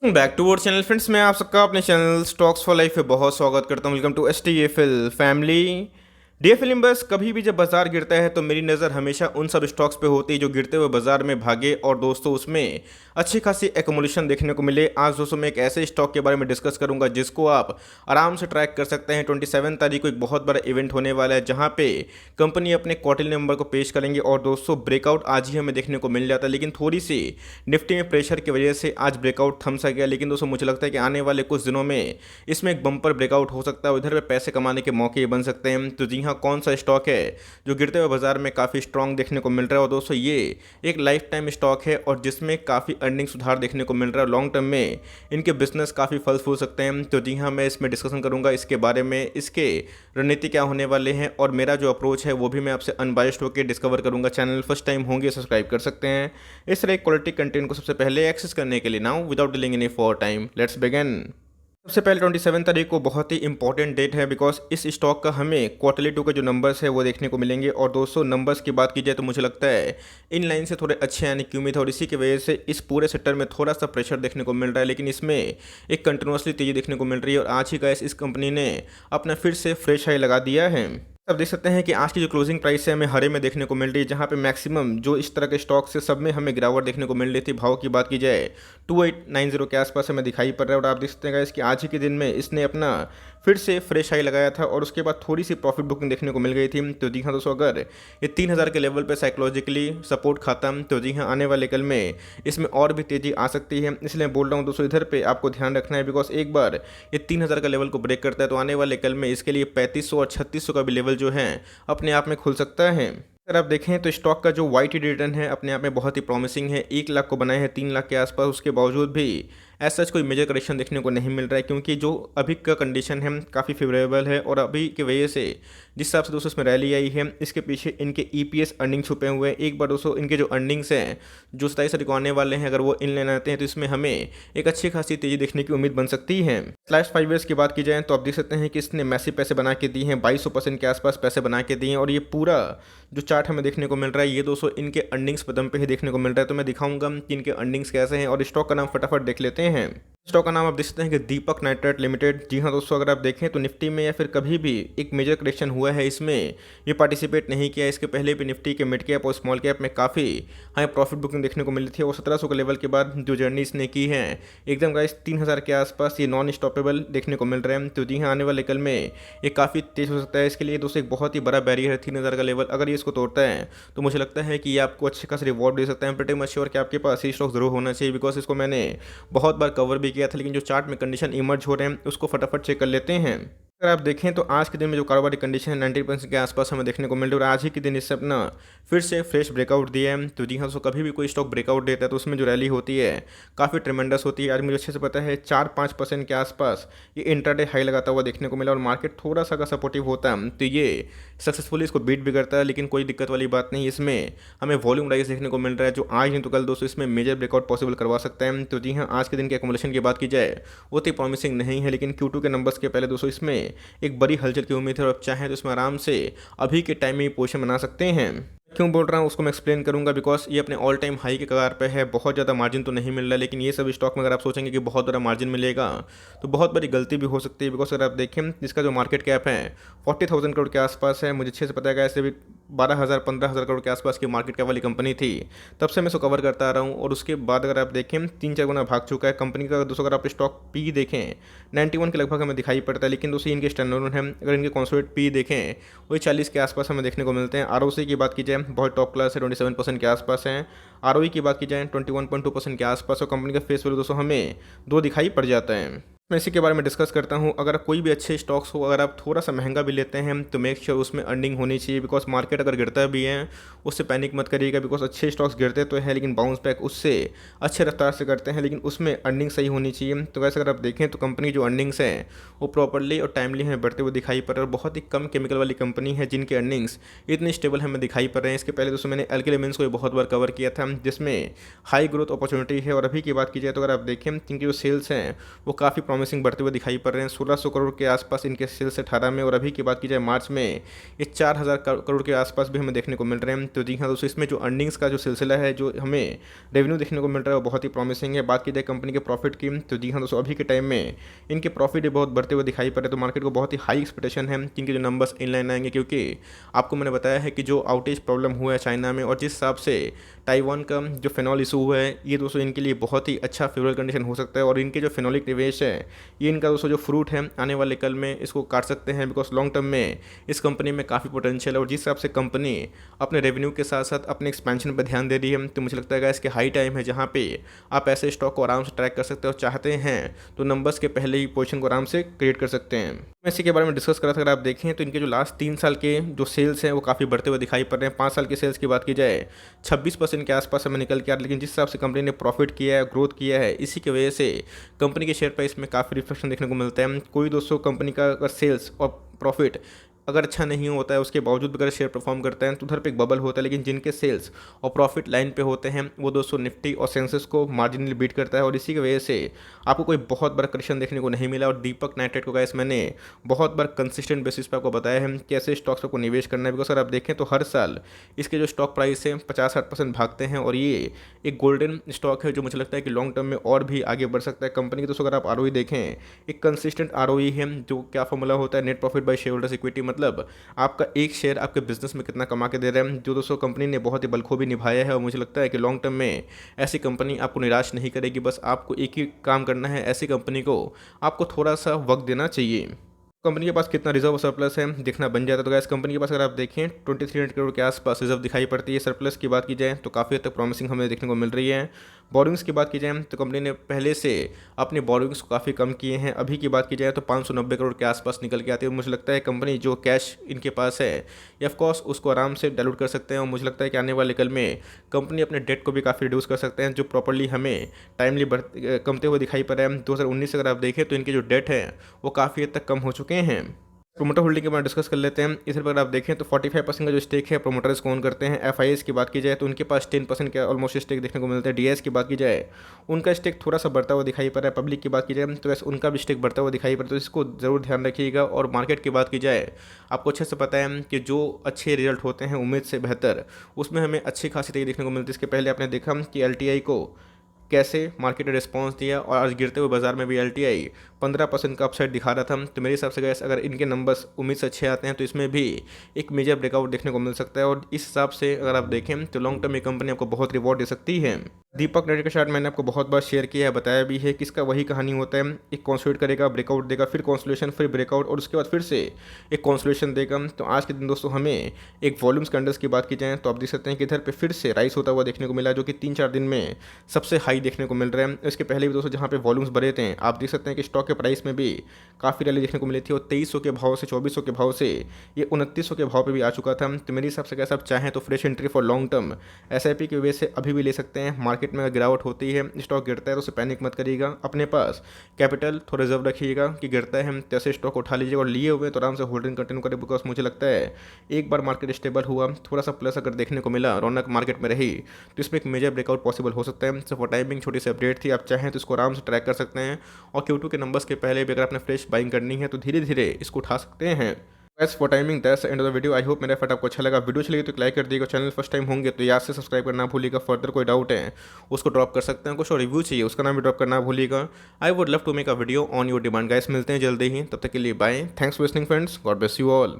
Back to our channel friends. मैं आप सबका अपने चैनल स्टॉक्स फॉर लाइफ पे बहुत स्वागत करता हूं। Welcome to STFL family. DFL invest कभी भी जब बाजार गिरता है तो मेरी नज़र हमेशा उन सब स्टॉक्स पे होती है जो गिरते हुए बाजार में भागे और दोस्तों उसमें अच्छी खासी एक्युमुलेशन देखने को मिले। आज दोस्तों मैं एक ऐसे स्टॉक के बारे में डिस्कस करूंगा जिसको आप आराम से ट्रैक कर सकते हैं। 27 तारीख को एक बहुत बड़ा इवेंट होने वाला है जहां पे कंपनी अपने क्वार्टरली नंबर को पेश करेंगे और दोस्तों ब्रेकआउट आज ही हमें देखने को मिल जाता है, लेकिन थोड़ी सी निफ्टी में प्रेशर की वजह से आज ब्रेकआउट थम सा गया। लेकिन दोस्तों मुझे लगता है कि आने वाले कुछ दिनों में इसमें एक बम्पर ब्रेकआउट हो सकता है, उधर पे पैसे कमाने के मौके बन सकते हैं। तो जी हाँ, कौन सा स्टॉक है जो गिरते हुए बाजार में काफ़ी स्ट्रांग देखने को मिल रहा है और दोस्तों ये एक लाइफ टाइम स्टॉक है और जिसमें काफ़ी अर्निंग सुधार देखने को मिल रहा है। लॉन्ग टर्म में इनके बिजनेस काफ़ी फल फूल सकते हैं। तो जी हाँ, मैं इसमें डिस्कशन करूंगा इसके बारे में, इसके रणनीति क्या होने वाले हैं और मेरा जो अप्रोच है वो भी मैं आपसे अनबायस्ड होकर डिस्कवर करूंगा। चैनल फर्स्ट टाइम होंगे सब्सक्राइब कर सकते हैं इस तरह क्वालिटी कंटेंट को सबसे पहले एक्सेस करने के लिए। Now without delaying any for time let's begin. सबसे पहले 27 तारीख को बहुत ही इंपॉर्टेंट डेट है बिकॉज इस स्टॉक का हमें क्वार्टरली टू के जो नंबर्स है वो देखने को मिलेंगे और दोस्तों नंबर्स की बात की जाए तो मुझे लगता है इन लाइन से थोड़े अच्छे आने की उम्मीद है और इसी की वजह से इस पूरे सेक्टर में थोड़ा सा प्रेशर देखने को मिल रहा है, लेकिन इसमें एक कंटिन्यूसली तेजी देखने को मिल रही है और आज ही गाइस इस कंपनी ने अपना फिर से फ्रेश हाई लगा दिया है। अब देख सकते हैं कि आज की जो क्लोजिंग प्राइस है हमें हरे में देखने को मिल रही है, जहां पे मैक्सिमम जो इस तरह के स्टॉक से सब में हमें गिरावट देखने को मिल रही थी। भाव की बात की जाए 2890 के आसपास हमें दिखाई पड़ रहा है और आप देख सकते हैं इसकी आज ही के दिन में इसने अपना फिर से फ्रेश हाई लगाया था और उसके बाद थोड़ी सी प्रॉफिट बुकिंग देखने को मिल गई थी। तो जी हाँ दोस्तों, अगर ये 3000 के लेवल पे साइकोलॉजिकली सपोर्ट खाता तो जी हाँ आने वाले कल में इसमें और भी तेजी आ सकती है। इसलिए बोल रहा हूँ दोस्तों इधर पे आपको ध्यान रखना है बिकॉज एक बार ये 3000 का लेवल को ब्रेक करता है तो आने वाले कल में इसके लिए 3500 और 3600 का भी लेवल जो है अपने आप में खुल सकता है। अगर आप देखें तो स्टॉक का जो वाईटी रिटर्न है अपने आप में बहुत ही प्रॉमिसिंग है। 1 लाख को बनाए हैं 3 लाख के आसपास, उसके बावजूद भी एज सच कोई मेजर करेक्शन देखने को नहीं मिल रहा है क्योंकि जो अभी का कंडीशन है काफ़ी फेवरेबल है और अभी की वजह से जिस हिसाब से दोस्तों इसमें रैली आई है इसके पीछे इनके EPS अर्निंग छुपे हुए हैं। एक बार दोस्तों इनके जो अर्निंग्स हैं जो 27 तारीख को आने वाले हैं अगर वो इन लेना आते हैं तो इसमें हमें एक अच्छी खासी तेजी देखने की उम्मीद बन सकती है। लास्ट 5 ईयर्स की बात की जाए तो आप देख सकते हैं कि इसने मैसिव पैसे बना के दिए हैं, 2200% के आसपास पैसे बना के दिए हैं और ये पूरा जो चार्ट हमें देखने को मिल रहा है ये दोस्तों इनके अर्निंग्स पदम पे ही देखने को मिल रहा है। तो मैं दिखाऊंगा कि इनके अर्निंग्स कैसे हैं और स्टॉक का नाम फटाफट देख लेते हैं। स्टॉक का नाम आप देख सकते हैं कि दीपक नाइट्राइट लिमिटेड। जी हाँ दोस्तों, अगर आप देखें तो निफ्टी में या फिर कभी भी एक मेजर करेक्शन हुआ है इसमें ये पार्टिसिपेट नहीं किया। इसके पहले भी निफ्टी के मिड कैप और स्मॉल कैप में काफ़ी हाई प्रॉफिट बुकिंग देखने को मिली थी और 1700 के लेवल के बाद जो जर्नी इसने की है एकदम गाइस 3000 के आसपास ये नॉन स्टॉपेबल देखने को मिल रहे हैं। तो जी हाँ, आने वाले कल में ये काफ़ी तेज हो सकता है। इसके लिए दोस्तों एक बहुत ही बड़ा बैरियर है 3000 का लेवल। अगर ये इसको तोड़ता है तो मुझे लगता है कि ये आपको अच्छे खास रिवॉर्ड दे सकता है। प्रीटी मच श्योर कि आपके पास ये स्टॉक जरूर होना चाहिए बिकॉज इसको मैंने बहुत बार कवर भी किया था, लेकिन जो चार्ट में कंडीशन इमर्ज हो रहे हैं उसको फटाफट चेक कर लेते हैं। अगर आप देखें तो आज के दिन में जो कारोबारी कंडीशन है 90% के आसपास हमें देखने को मिल रही है और आज ही के दिन इससे अपना फिर से फ्रेश ब्रेकआउट दिया है। तो जी हाँ, सो कभी भी कोई स्टॉक ब्रेकआउट देता है तो उसमें जो रैली होती है काफ़ी ट्रिमेंडस होती है। आज मुझे अच्छे से पता है 4-5% के आसपास ये इंट्राडे हाई लगाता हुआ देखने को मिला और मार्केट थोड़ा सा अगर सपोर्टिव होता है तो ये सक्सेसफुली इसको बीट भी करता है। लेकिन कोई दिक्कत वाली बात नहीं, इसमें हमें वॉल्यूम राइज देखने को मिल रहा है जो आज नहीं तो कल दोस्तों इसमें मेजर ब्रेकआउट पॉसिबल करवा सकता है। तो जी हाँ, आज के दिन के एकोमोलेशन की बात की जाए वो तो प्रॉमिसिंग नहीं है, लेकिन Q2 के नंबर्स के पहले दोस्तों इसमें एक बड़ी हलचल की उम्मीद है और आप चाहें तो इसमें आराम से अभी के टाइम में पोजीशन बना सकते हैं। क्यों बोल रहा हूँ उसको मैं एक्सप्लेन करूंगा बिकॉज ये अपने ऑल टाइम हाई के कगार पे है। बहुत ज़्यादा मार्जिन तो नहीं मिल रहा है, लेकिन ये सब स्टॉक में अगर आप सोचेंगे कि बहुत बड़ा मार्जिन मिलेगा तो बहुत बड़ी गलती भी हो सकती है बिकॉज अगर आप देखें इसका जो मार्केट कैप है 40,000 करोड़ के आसपास है। मुझे अच्छे से पता है ऐसे भी 12,000-15,000 करोड़ के आसपास की मार्केट कैप वाली कंपनी थी, तब से मैं इसको कवर करता आ रहा हूँ और उसके बाद अगर आप देखें 3-4 गुना भाग चुका है कंपनी का। दोस्तों अगर आप स्टॉक पी देखें 91 के लगभग हमें दिखाई पड़ता है, लेकिन दोस्तों इनके स्टैंडर्ड है अगर इनके कॉन्सोलिडेट पी देखें वही 40 के आसपास हमें देखने को मिलते हैं। ROC की बात की जाए बहुत टॉप क्लास है, 27% के आसपास है। ROE की बात की जाए 21.2% के आसपास और कंपनी का फेस वैल्यू दोस्तों हमें 2 दिखाई पड़ जाता है। मैं इसी के बारे में डिस्कस करता हूँ। अगर कोई भी अच्छे स्टॉक्स हो अगर आप थोड़ा सा महंगा भी लेते हैं तो मेक श्योर उसमें अर्निंग होनी चाहिए बिकॉज मार्केट अगर गिरता भी है उससे पैनिक मत करिएगा बिकॉज अच्छे स्टॉक्स गिरते तो हैं लेकिन बाउंस बैक उससे अच्छे रफ्तार से करते हैं, लेकिन उसमें अर्निंग सही होनी चाहिए। तो वैसे अगर आप देखें तो कंपनी जो अर्निंग्स हैं वो प्रॉपरली और टाइमली हमें बढ़ते हुए दिखाई पड़ रहे हैं और बहुत ही कम केमिकल वाली कंपनी है जिनके अर्निंग्स इतनी स्टेबल हमें दिखाई पड़ रहे हैं। इसके पहले दोस्तों मैंने अल्किल एमिन्स को बहुत बार कवर किया था जिसमें हाई ग्रोथ अपॉर्चुनिटी है और अभी की बात की जाए तो अगर आप देखें इनकी जो सेल्स हैं वो काफ़ी प्रॉमिसिंग बढ़ते हुए दिखाई पड़ रहे हैं। 1600 करोड़ के आसपास इनके सेल्स 18 में, और अभी की बात की जाए मार्च में ये 4000 करोड़ के आसपास भी हमें देखने को मिल रहे हैं। तो जी हाँ दोस्तों, इसमें जो अर्निंग्स का जो सिलसिला है, जो हमें रेवेन्यू देखने को मिल रहा है, वो बहुत ही प्रॉमिसिंग है। बात की जाए कंपनी के प्रॉफिट की, तो जी हाँ दोस्तों, अभी के टाइम में इनके प्रॉफिट भी बहुत बढ़ते हुए दिखाई पड़ रहे हैं। तो मार्केट को बहुत ही हाई एक्सपेक्टेशन है कि इनके जो नंबर्स इनलाइन आएंगे, क्योंकि आपको मैंने बताया है कि जो आउटेज प्रॉब्लम हुआ है चाइना में, और जिस हिसाब से ताइवान का जो फिनॉल इशू हुआ है, ये दोस्तों इनके लिए बहुत ही अच्छा फेवरेबल कंडीशन हो सकता है। और इनके जो फिनोलिक निवेश है, ये इनका दोस्तों जो फ्रूट है, आने वाले कल में इसको काट सकते हैं, बिकॉज लॉन्ग टर्म में इस कंपनी में काफ़ी पोटेंशियल है। और जिस हिसाब से कंपनी अपने रेवेन्यू के साथ साथ अपने एक्सपेंशन पर ध्यान दे रही है, तो मुझे लगता है इसके हाई टाइम है जहाँ पे आप ऐसे स्टॉक को आराम से ट्रैक कर सकते हो। चाहते हैं तो नंबर्स के पहले ही पोजीशन को आराम से क्रिएट कर सकते हैं। मैं इसी के बारे में डिस्कस कर रहा था। अगर आप देखें तो इनके जो लास्ट 3 साल के जो सेल्स हैं वो काफ़ी बढ़ते हुए दिखाई पड़ रहे हैं। 5 साल की सेल्स की बात की जाए 26% के आसपास हमें निकल के आ रहा है। लेकिन जिस हिसाब से कंपनी ने प्रॉफिट किया है, ग्रोथ किया है, इसी की वजह से कंपनी के शेयर प्राइस में काफ़ी रिफ्लेक्शन देखने को मिलता है। कोई दोस्तों कंपनी का अगर सेल्स और प्रॉफिट अगर अच्छा नहीं होता है, उसके बावजूद अगर शेयर परफॉर्म करता है, तो उधर पे एक बबल होता है। लेकिन जिनके सेल्स और प्रॉफिट लाइन पे होते हैं, वो दोस्तों निफ्टी और सेंसेक्स को मार्जिनली बीट करता है। और इसी की वजह से आपको कोई बहुत बड़ा करेक्शन देखने को नहीं मिला। और दीपक नाइट्रेट को गाइस मैंने बहुत बार कंसिस्टेंट बेसिस पे आपको बताया है कि ऐसे स्टॉक्स को निवेश करना है। बिकॉज अगर आप देखें तो हर साल इसके जो स्टॉक प्राइस है 50-60% भागते हैं, और ये एक गोल्डन स्टॉक है जो मुझे लगता है कि लॉन्ग टर्म में और भी आगे बढ़ सकता है। कंपनी की दोस्तों अगर आप आरओई देखें, एक कंसिस्टेंट आरओई है, जो क्या फॉर्मूला होता है, net profit by share holders equity, मतलब आपका एक शेयर आपके बिजनेस में कितना कमा के दे रहा है, जो दोस्तों कंपनी ने बहुत ही बखूबी निभाया है। और मुझे लगता है कि लॉन्ग टर्म में ऐसी कंपनी आपको निराश नहीं करेगी। बस आपको एक ही काम करना है, ऐसी कंपनी को आपको थोड़ा सा वक्त देना चाहिए। कंपनी के पास कितना रिजर्व सरप्लस है देखना बन जाता है। तो गैस कंपनी के पास अगर आप देखें 2300 करोड़ के आसपास रिजर्व दिखाई पड़ती है। सरप्लस की बात की जाए तो काफ़ी हद तक प्रॉमिसिंग हमें देखने को मिल रही है। बोरिंग्स की बात की जाए तो कंपनी ने पहले से अपने बोरिंग्स को काफ़ी कम किए हैं। अभी की बात की जाए तो 590 करोड़ के आसपास निकल के आती है। मुझे लगता है कंपनी जो कैश इनके पास है, ये ऑफकोर्स उसको आराम से डाइल्यूट कर सकते हैं। और मुझे लगता है कि आने वाले कल में कंपनी अपने डेट को भी काफ़ी रिड्यूस कर सकते हैं, जो प्रॉपर्ली हमें टाइमली कमते हुए दिखाई पड़ रहा है। 2019 से अगर आप देखें तो इनके जो डेट है वो काफ़ी हद तक कम हो चुके हैं। प्रोमोटर होल्डिंग के बारे में डिस्कस कर लेते हैं। इस पर अगर आप देखें तो 45% का जो स्टेक है प्रोमोटर्स कौन करते हैं। एफआईएस की बात की जाए तो उनके पास 10% का ऑलमोस्ट स्टेक देखने को मिलता है। डीएस की बात की जाए उनका स्टेक थोड़ा सा बढ़ता हुआ दिखाई पड़ रहा है। पब्लिक की बात की जाए तो वैसे उनका भी स्टेक बढ़ता हुआ दिखाई पड़ रहा है, तो इसको जरूर ध्यान रखिएगा। और मार्केट की बात की जाए, आपको अच्छे से पता है कि जो अच्छे रिजल्ट होते हैं उम्मीद से बेहतर, उसमें हमें अच्छी खासी तेजी देखने को मिलती है। इसके पहले आपने देखा कि एलटीआई को कैसे मार्केट ने रिस्पॉन्स दिया, और आज गिरते हुए बाजार में भी एलटीआई 15% का अपसाइड दिखा रहा था। तो मेरे हिसाब से गैस अगर इनके नंबर्स उम्मीद से अच्छे आते हैं तो इसमें भी एक मेजर ब्रेकआउट देखने को मिल सकता है। और इस हिसाब से अगर आप देखें तो लॉन्ग टर्म में कंपनी आपको बहुत रिवॉर्ड दे सकती है। दीपक नाइट्रेट का चार्ट मैंने आपको बहुत बार शेयर किया है, बताया भी है कि इसका वही कहानी होता है, एक कॉन्सोलिडेट करेगा, ब्रेकआउट देगा, फिर कॉन्सोलेशन, फिर ब्रेकआउट, और उसके बाद फिर से एक कॉन्सोलेशन देगा। तो आज के दिन दोस्तों हमें एक वॉल्यूम्स कैंडल्स की बात की जाए तो आप देख सकते हैं कि इधर पे फिर से राइस होता हुआ देखने को मिला, जो कि 3-4 दिन में सबसे हाई देखने को मिल रहा है। इसके पहले भी दोस्तों जहाँ पे वॉल्यूम्स बढ़े थे, आप देख सकते हैं कि स्टॉक के प्राइस में भी काफ़ी रैली देखने को मिली थी। और 2300 के भाव से 2400 के भाव से ये 2900 के भाव पे भी आ चुका था। तो मेरे हिसाब से कैसे आप चाहें तो fresh entry for long term SIP की वजह से अभी भी ले सकते हैं। मार्केट में अगर गिरावट होती है, स्टॉक गिरता है, तो उसे पैनिक मत करिएगा। अपने पास कैपिटल थोड़ा रिजर्व रखिएगा कि गिरता है हम तैसे स्टॉक उठा लीजिएगा, और लिए हुए तो आराम से होल्डिंग कंटिन्यू करें। बिकॉज मुझे लगता है एक बार मार्केट स्टेबल हुआ, थोड़ा सा प्लस अगर देखने को मिला, रौनक मार्केट में रही, तो इसमें एक मेजर ब्रेकआउट पॉसिबल हो सकता है। सो फॉर टाइमिंग छोटी सी अपडेट थी, आप चाहें तो इसको आराम से ट्रैक कर सकते हैं। और Q2 के नंबर्स के पहले भी अगर आपने फ्रेश बाइंग करनी है तो धीरे धीरे इसको उठा सकते हैं। बस for timing that's end of the video. I hope मेरा एफर्ट आपको अच्छा लगा। वीडियो अच्छी लगी तो लाइक कर दिएगा। चैनल फर्स्ट टाइम होंगे तो याद से सब्सक्राइब करना भूलिएगा। फर्दर कोई डाउट है उसको ड्रॉप कर सकते हैं। कुछ और रिव्यू चाहिए उसका नाम भी ड्रॉप करना भूलिएगा। I would love to make a video on your demand. Guys मिलते हैं जल्दी ही, तब तक के लिए bye. Thanks for listening friends, God bless you all.